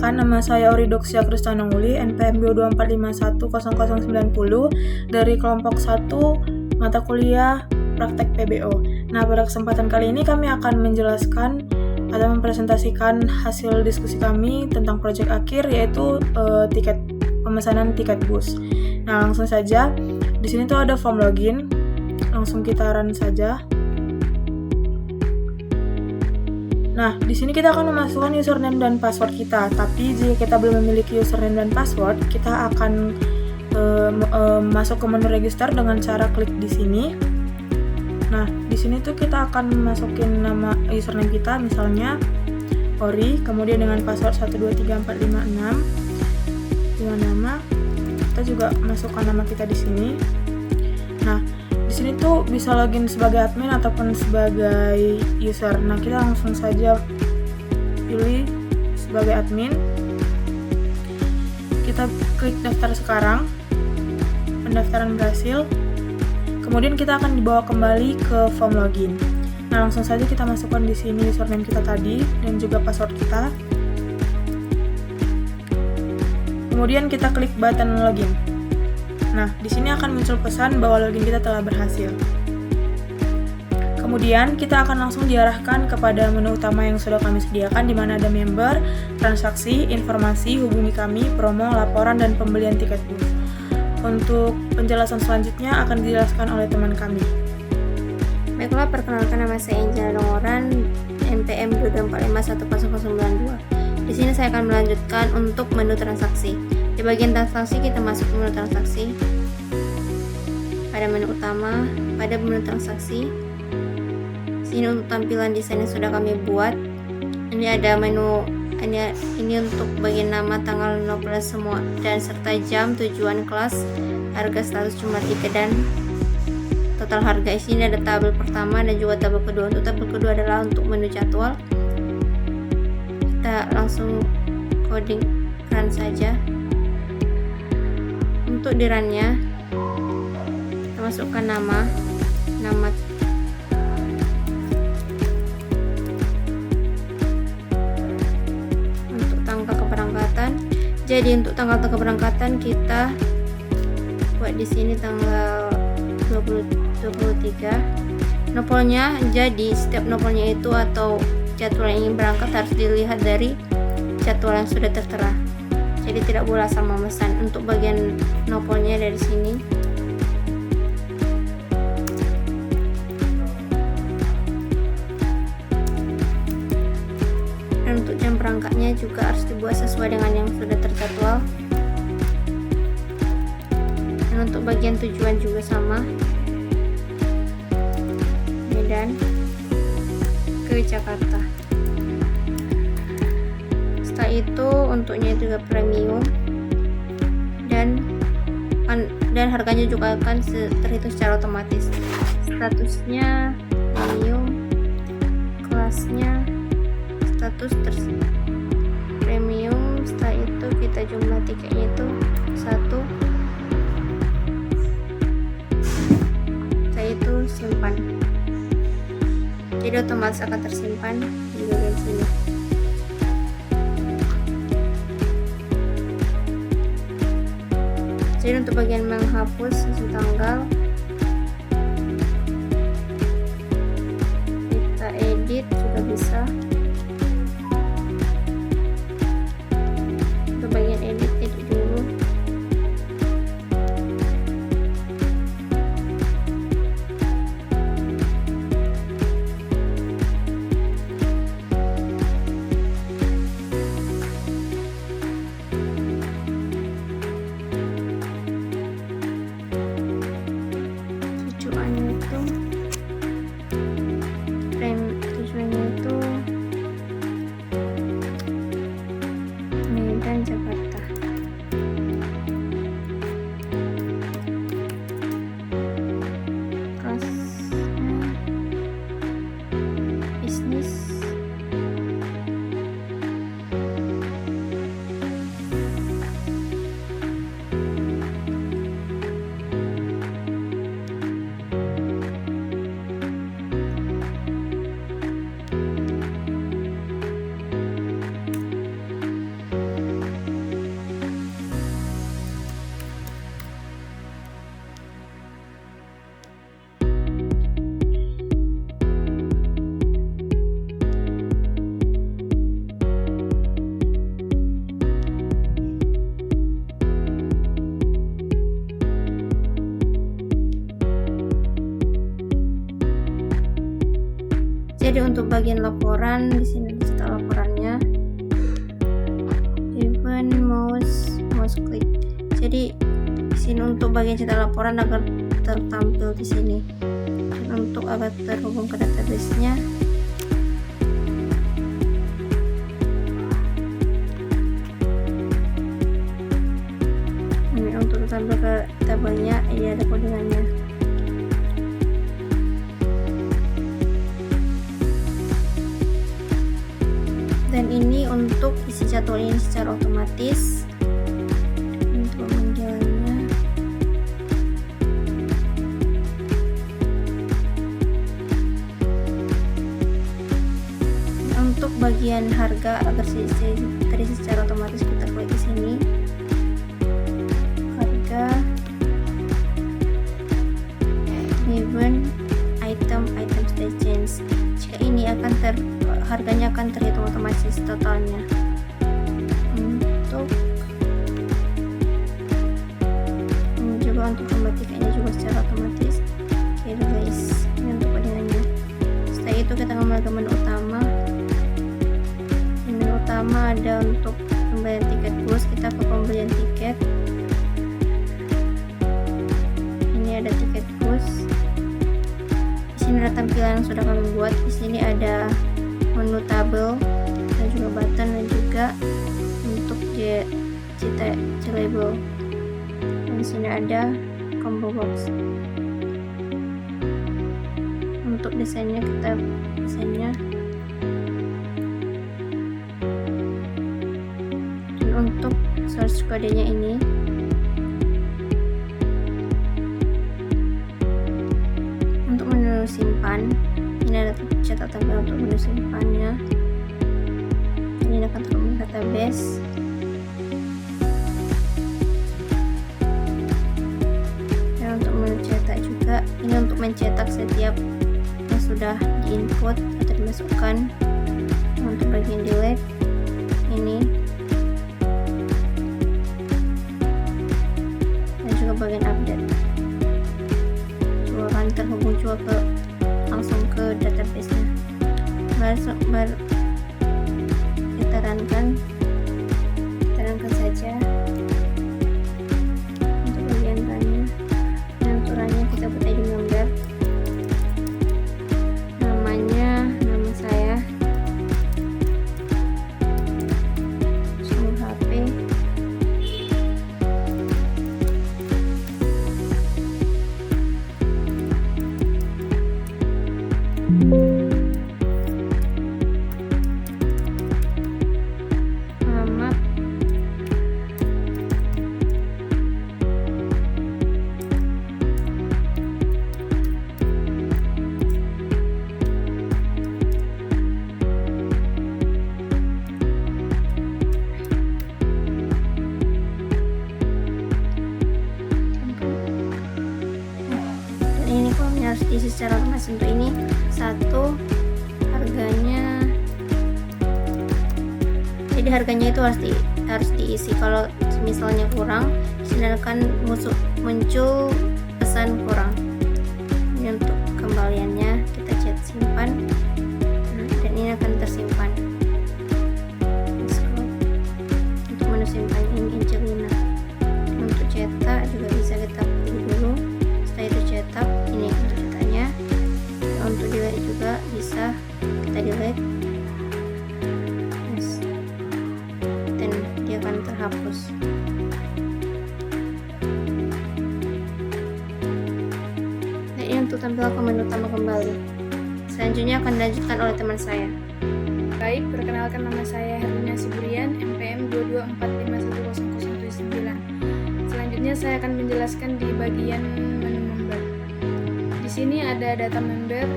Perkenalkan, nama saya Oridoxia Kristanonguli, NPM 2245100090 dari kelompok 1 mata kuliah praktek PBO. Nah, pada kesempatan kali ini kami akan menjelaskan atau mempresentasikan hasil diskusi kami tentang proyek akhir, yaitu pemesanan tiket bus. Nah, langsung saja. Di sini tuh ada form login. Langsung kita run saja. Nah, di sini kita akan memasukkan username dan password kita. Tapi jika kita belum memiliki username dan password, kita akan masuk ke menu register dengan cara klik di sini. Nah, di sini tuh kita akan masukin nama username kita, misalnya Ori, kemudian dengan password 123456. Dengan nama, kita juga masukkan nama kita di sini. Nah, di sini tuh bisa login sebagai admin ataupun sebagai user. Nah, kita langsung saja pilih sebagai admin. Kita klik daftar sekarang. Pendaftaran berhasil. Kemudian kita akan dibawa kembali ke form login. Nah, langsung saja kita masukkan di sini username kita tadi dan juga password kita. Kemudian kita klik button login. Nah, di sini akan muncul pesan bahwa login kita telah berhasil. Kemudian kita akan langsung diarahkan kepada menu utama yang sudah kami sediakan, di mana ada member, transaksi, informasi, hubungi kami, promo, laporan, dan pembelian tiket bus. Untuk penjelasan selanjutnya akan dijelaskan oleh teman kami. Baiklah, perkenalkan, nama saya Angela Dongoran, NPM 2245100092. Di sini saya akan melanjutkan untuk menu transaksi. Di bagian transaksi kita masuk ke menu transaksi. Pada menu utama, pada menu transaksi. Sini untuk tampilan desain yang sudah kami buat. Ini ada menu ini untuk bagian nama, tanggal, nomor semua, dan serta jam, tujuan, kelas, harga, status, jumlah tiket, dan total harga. Di sini ada tabel pertama dan juga tabel kedua. Untuk tabel kedua adalah untuk menu jadwal. Kita langsung coding run saja. Untuk di run-nya kita masukkan nama untuk tanggal keberangkatan. Jadi untuk tanggal keberangkatan kita buat di sini tanggal 23. Nopolnya, jadi setiap nopolnya itu atau jadwal yang ingin berangkat harus dilihat dari jadwal yang sudah tertera. Jadi tidak boleh asal memesan. Untuk bagian nopolnya dari sini. Dan untuk jam berangkatnya juga harus dibuat sesuai dengan yang sudah terjadwal. Dan untuk bagian tujuan juga sama. Medan ke Jakarta. Setelah itu untuknya juga premium dan harganya juga akan terhitung secara otomatis. Statusnya premium, kelasnya status premium. Setelah itu kita jumlah tiketnya itu 1. Setelah itu simpan. Jadi otomatis akan tersimpan di bagian sini. Jadi untuk bagian menghapus tanggal, kita edit juga bisa. Untuk bagian edit dulu. Tujuannya itu Jadi untuk bagian laporan di sini cetak laporannya. Event mouse click. Jadi di sini untuk bagian cetak laporan agar tertampil di sini. Dan untuk agar terhubung ke database-nya, ini untuk tertampil ke tabelnya, ini ada codingannya. Dan ini untuk isi jadwal ini secara otomatis. Untuk pemanggilannya, untuk bagian harga agar terisi secara otomatis, kita klik di sini harga, event, item stage change. Jika ini akan harganya akan terhitung otomatis totalnya. Untuk pembatikannya juga secara otomatis. Oke guys, ini untuk codingannya. Setelah itu kita kembali ke menu utama. Di menu utama ada untuk pembelian tiket bus, kita ke pembelian tiket. Ini ada tiket bus. Di sini ada tampilan yang sudah kami buat. Di sini ada menu tabel dan juga button, dan juga untuk label. Di sini ada combo box. Untuk desainnya, kita desainnya. Dan untuk source kodenya ini, untuk menu simpan, ini ada catatan untuk menu simpannya. Ini akan terhubung database. Ini untuk mencetak setiap yang sudah diinput atau dimasukkan. Untuk bagian delete ini, dan juga bagian update juga akan terhubung juga langsung ke database-nya. Kita runkan saja. Untuk bagian runnya, kita buat ID member, nama saya, nomor HP, alamat, ini formnya harus diisi secara otomatis. Untuk ini satu, harganya, jadi harganya itu harus diisi. Kalau misalnya kurang, disini akan muncul pesan kurang. Ini untuk kembaliannya, kita chat simpan, dan ini akan tersimpan. Untuk menu simpan ini Angelina. Untuk cetak juga bisa kita pilih dulu. Setelah itu cetak, ini untuk cetaknya. Untuk delete juga bisa kita delete, dan dia akan terhapus. Dan ini untuk tampil ke menu utama kembali. Selanjutnya akan dilanjutkan oleh teman saya. Baik, perkenalkan nama saya Herlina Siburian, MPM 22451009. Selanjutnya saya akan menjelaskan di bagian menu member. Di sini ada data member.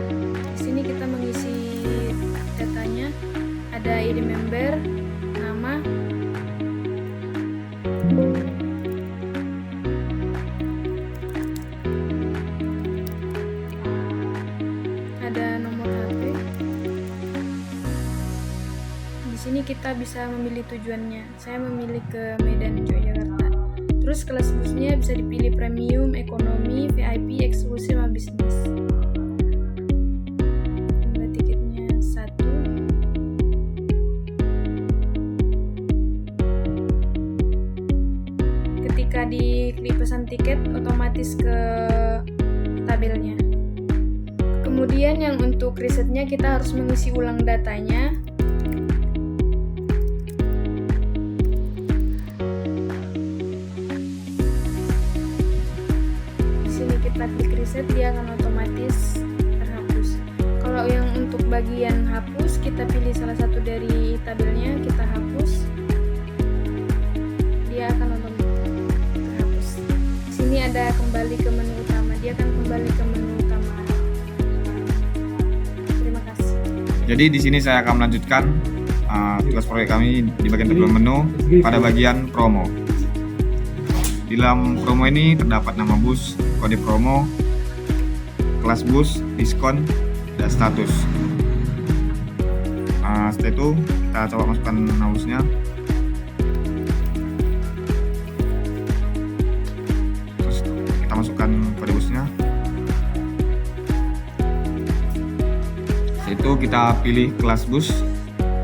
Di sini kita mengisi datanya. Ada ID member, nama, ada nomor HP. Di sini kita bisa memilih tujuannya. Saya memilih ke Medan, Yogyakarta. Terus kelas busnya bisa dipilih premium, ekonomi, VIP, eksklusif, sama bisnis. Nomor tiketnya ketika diklik pesan tiket otomatis ke tabelnya. Kemudian yang untuk risetnya kita harus mengisi ulang datanya. Di sini kita klik reset, dia akan otomatis terhapus. Kalau yang untuk bagian hapus, kita pilih salah satu dari tabelnya, kita hapus. Dia akan otomatis terhapus. Di sini ada kembali ke menu utama, dia akan kembali ke menu utama. Terima kasih. Jadi di sini saya akan melanjutkan tugas proyek kami di bagian tabel menu pada bagian promo. Di dalam promo ini terdapat nama bus, kode promo, kelas bus, diskon, dan status. Setelah itu kita coba masukkan nama busnya. Terus kita masukkan kode busnya. Setelah itu kita pilih kelas bus,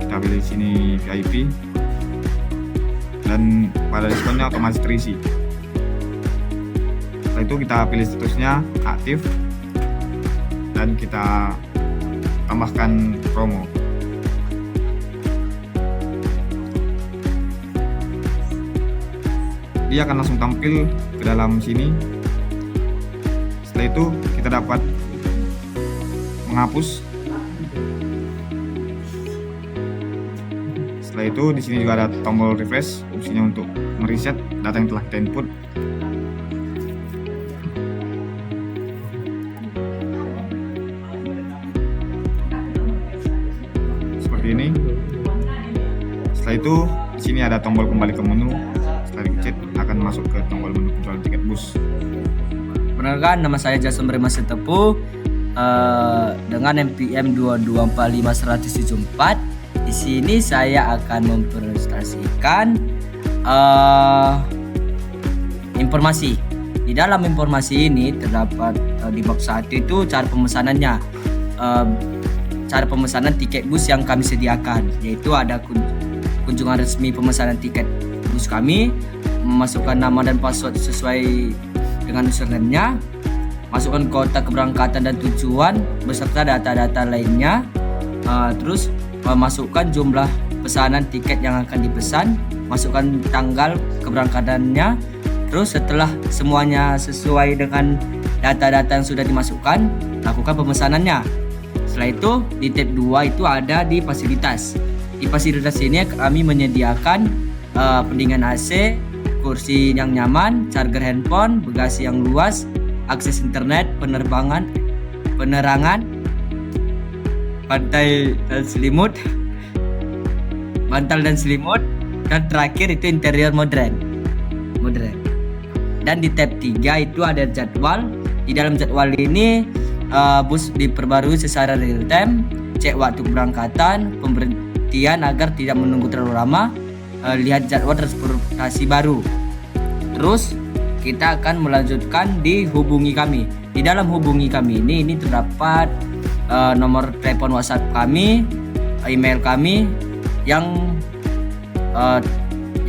kita pilih sini VIP, dan pada diskonnya otomatis terisi. Setelah itu kita pilih statusnya aktif dan kita tambahkan promo. Dia akan langsung tampil ke dalam sini. Setelah itu kita dapat menghapus. Setelah itu di sini juga ada tombol refresh, fungsinya untuk mereset data yang telah kita input. Seperti ini. Setelah itu di sini ada tombol kembali ke menu. Setelah dicet akan masuk ke tombol menu penjualan tiket bus. Perkenalkan, nama saya Jason Bremas Tepu dengan MPM 2245174. Di sini saya akan mempresentasikan informasi. Di dalam informasi ini terdapat di box 1 itu cara pemesanannya. Cara pemesanan tiket bus yang kami sediakan, yaitu ada kunjungan resmi pemesanan tiket bus kami, memasukkan nama dan password sesuai dengan username-nya, masukkan kota keberangkatan dan tujuan beserta data-data lainnya, terus masukkan jumlah pesanan tiket yang akan dipesan, masukkan tanggal keberangkatannya. Terus setelah semuanya sesuai dengan data-data yang sudah dimasukkan, lakukan pemesanannya. Setelah itu di tab 2 itu ada di fasilitas. Di fasilitas ini kami menyediakan pendingin AC, kursi yang nyaman, charger handphone, bagasi yang luas, akses internet, penerangan, bantal dan selimut, dan terakhir itu interior modern. Dan di tab 3 itu ada jadwal. Di dalam jadwal ini bus diperbarui secara real time, cek waktu keberangkatan, pemberhentian agar tidak menunggu terlalu lama, lihat jadwal transportasi baru. Terus kita akan melanjutkan di hubungi kami. Di dalam hubungi kami ini terdapat nomor telepon WhatsApp kami, email kami yang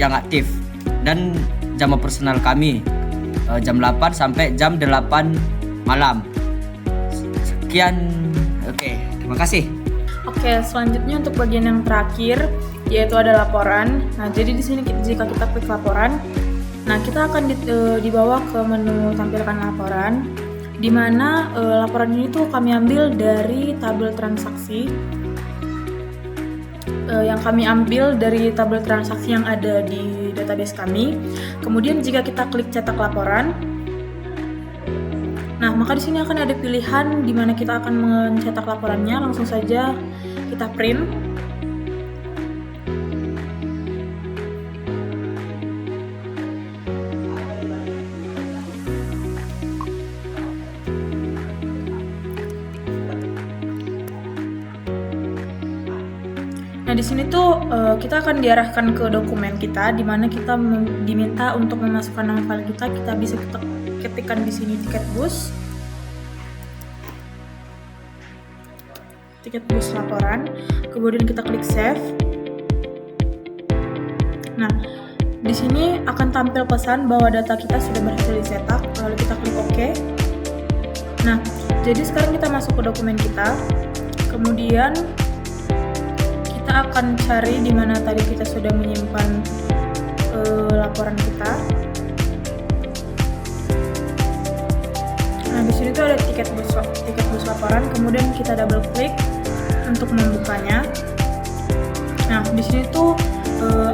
aktif, dan jam operasional kami jam 8 sampai jam 8 malam. Sekian. Oke, terima kasih. Oke, selanjutnya untuk bagian yang terakhir yaitu ada laporan. Nah, jadi di sini jika kita klik laporan, nah kita akan dibawa ke menu tampilkan laporan, di mana laporan ini tuh kami ambil dari tabel transaksi. Yang kami ambil dari tabel transaksi yang ada di database kami. Kemudian jika kita klik cetak laporan, nah maka di sini akan ada pilihan di mana kita akan mencetak laporannya. Langsung saja kita print. Nah, di sini tuh kita akan diarahkan ke dokumen kita, di mana kita diminta untuk memasukkan nama file kita. Kita bisa ketikkan di sini tiket bus laporan, kemudian kita klik save. Nah, di sini akan tampil pesan bahwa data kita sudah berhasil dicetak, lalu kita klik OK. Nah, jadi sekarang kita masuk ke dokumen kita. Kemudian kita akan cari di mana tadi kita sudah menyimpan laporan kita. Nah, di sini tuh ada tiket bus laporan. Kemudian kita double klik untuk membukanya. Nah, di sini tuh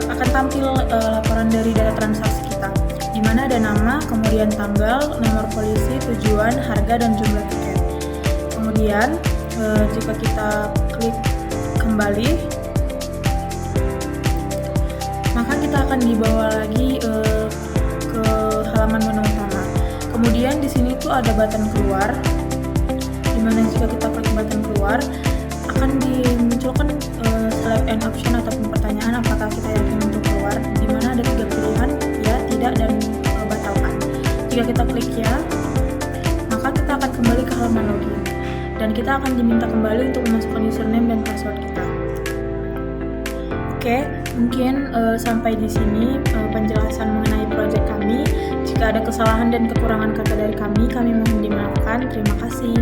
akan tampil laporan dari data transaksi kita, di mana ada nama, kemudian tanggal, nomor polisi, tujuan, harga, dan jumlah tiket. Kemudian jika kita klik kembali, maka kita akan dibawa lagi ke halaman menu utama. Kemudian di sini tuh ada button keluar, di mana jika kita klik button keluar akan dimunculkan select an option ataupun pertanyaan apakah kita yakin untuk keluar, di mana ada 3 pilihan, ya, tidak, dan batalkan. Jika kita klik ya, maka kita akan kembali ke halaman login dan kita akan diminta kembali untuk memasukkan username dan password kita. Oke, mungkin sampai di sini penjelasan mengenai proyek kami. Jika ada kesalahan dan kekurangan kata dari kami mohon dimaafkan. Terima kasih.